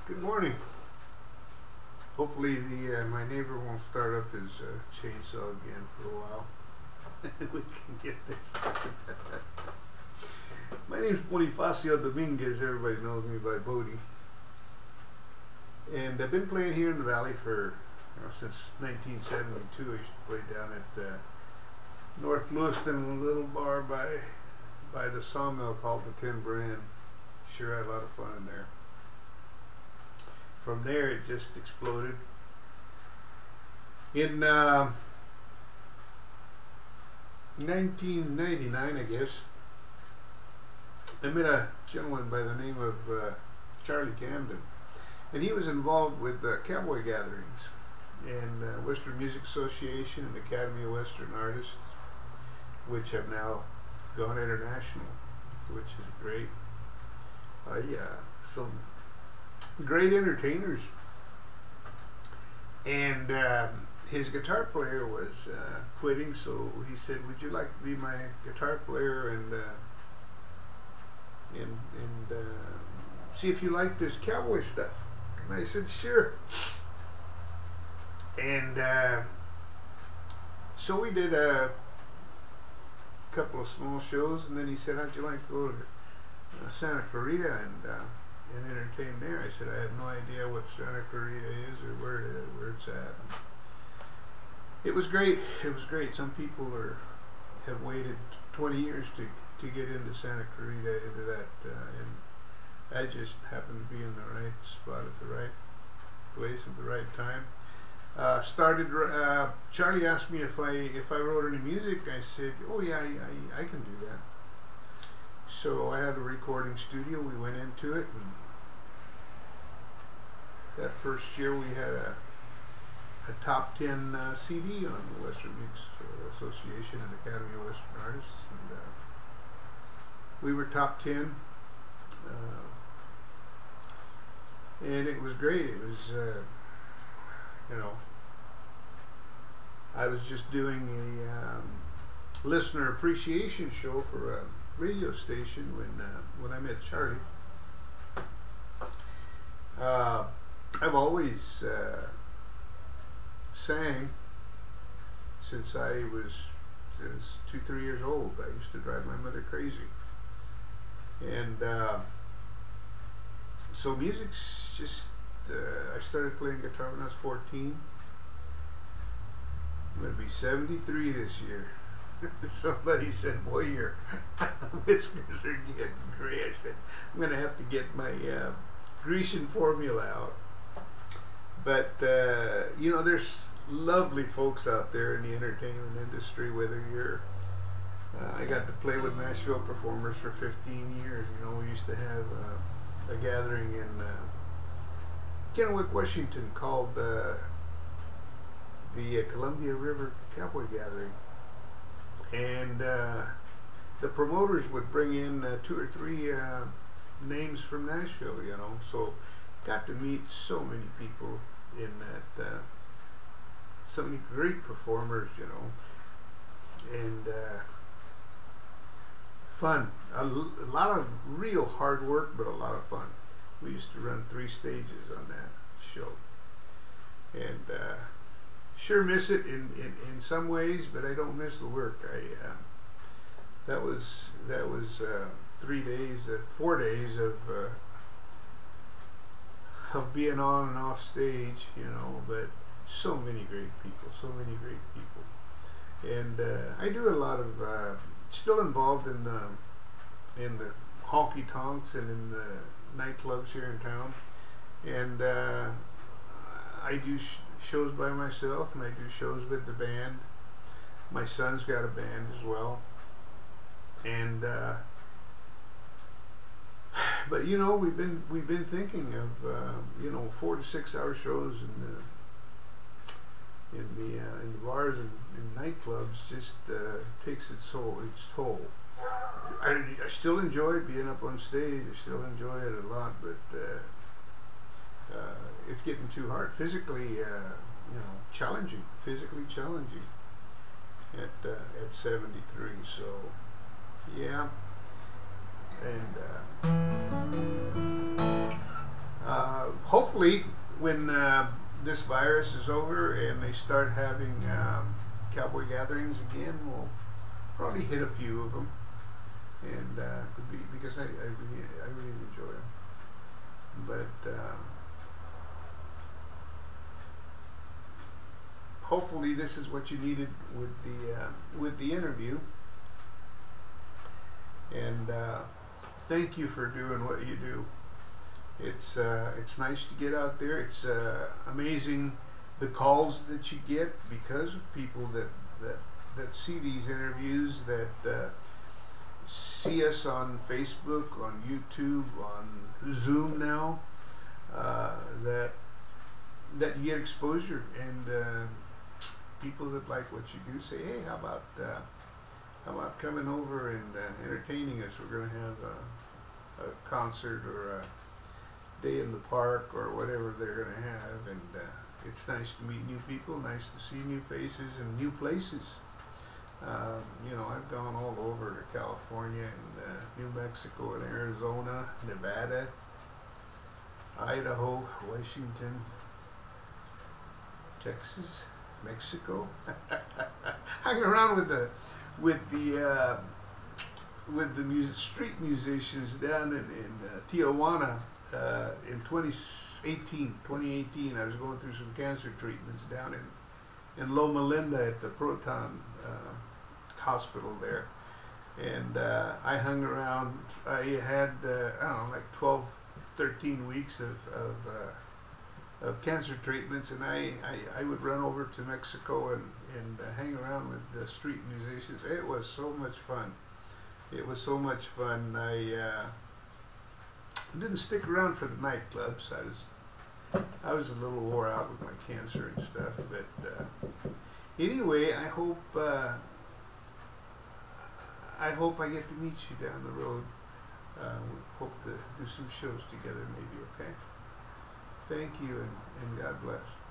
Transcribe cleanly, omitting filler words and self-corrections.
Good morning. Hopefully my neighbor won't start up his chainsaw again for a while. We can get this started. My name is Bonifacio Dominguez. Everybody knows me by Bodie. And I've been playing here in the valley for since 1972. I used to play down at North Lewiston, a little bar by the sawmill called the Tin Brand. Sure had a lot of fun in there. From there it just exploded. In 1999, I guess, I met a gentleman by the name of Charlie Camden, and he was involved with cowboy gatherings and Western Music Association and Academy of Western Artists, which have now gone international, which is great. Some great entertainers, and his guitar player was quitting, so he said, "Would you like to be my guitar player and see if you like this cowboy stuff?" And I said, "Sure." And so we did a couple of small shows, and then he said, "How'd you like to go to Santa Clarita and entertain there?" I said, "I have no idea what Santa Clarita is or where it's at." It was great. It was great. Some people have waited 20 years to get into Santa Clarita, into that, and I just happened to be in the right spot at the right place at the right time. Charlie asked me if I wrote any music. I said, "Oh yeah, I can do that." So I had a recording studio. We went into it, and that first year we had a top 10 CD on the Western Music Association and Academy of Western Artists, and we were top 10, and it was great. It was, I was just doing a listener appreciation show for a radio station when I met Charlie. I've always sang since I was 2-3 years old. I used to drive my mother crazy, and so music's just I started playing guitar when I was 14. I'm going to be 73 this year. Somebody said, "Boy, your whiskers are getting gray." I said, "I'm going to have to get my Grecian formula out." But there's lovely folks out there in the entertainment industry. Whether you're I got to play with Nashville performers for 15 years. We used to have a gathering in Kennewick, Washington, called the Columbia River Cowboy Gathering, and the promoters would bring in 2 or 3 names from Nashville, so got to meet so many people in that, so many great performers, and fun. A lot of real hard work, but a lot of fun. We used to run 3 stages on that show, and sure miss it in some ways, but I don't miss the work. That was 3 days, 4 days of being on and off stage, but so many great people, and I do a lot of still involved in the honky tonks and in the nightclubs here in town, and I do shows by myself, and I do shows with the band. My son's got a band as well, and but we've been thinking of 4 to 6 hour shows in the bars and in nightclubs. Just takes its toll. I still enjoy being up on stage. I still enjoy it a lot, but it's getting too hard. Physically challenging at 73. So yeah, and hopefully, when this virus is over and they start having cowboy gatherings again, we'll probably hit a few of them, and could be because I really enjoy them. But hopefully, this is what you needed with the interview, and thank you for doing what you do. It's nice to get out there. It's amazing the calls that you get because of people that see these interviews, that see us on Facebook, on YouTube, on Zoom now, that you get exposure, and people that like what you do say, hey, how about coming over and entertaining us? We're going to have a concert or a day in the park or whatever they're going to have, and it's nice to meet new people, nice to see new faces and new places. You know, I've gone all over to California and New Mexico and Arizona, Nevada, Idaho, Washington, Texas, Mexico. Hung around with the street musicians down in Tijuana. In 2018, I was going through some cancer treatments down in Loma Linda at the Proton hospital there, and I hung around. I had I don't know, like 13 weeks of cancer treatments, and I would run over to Mexico and hang around with the street musicians. It was so much fun. It was so much fun. I didn't stick around for the nightclubs. I was a little wore out with my cancer and stuff. But anyway, I hope I get to meet you down the road. We hope to do some shows together, maybe. Okay. Thank you, and God bless.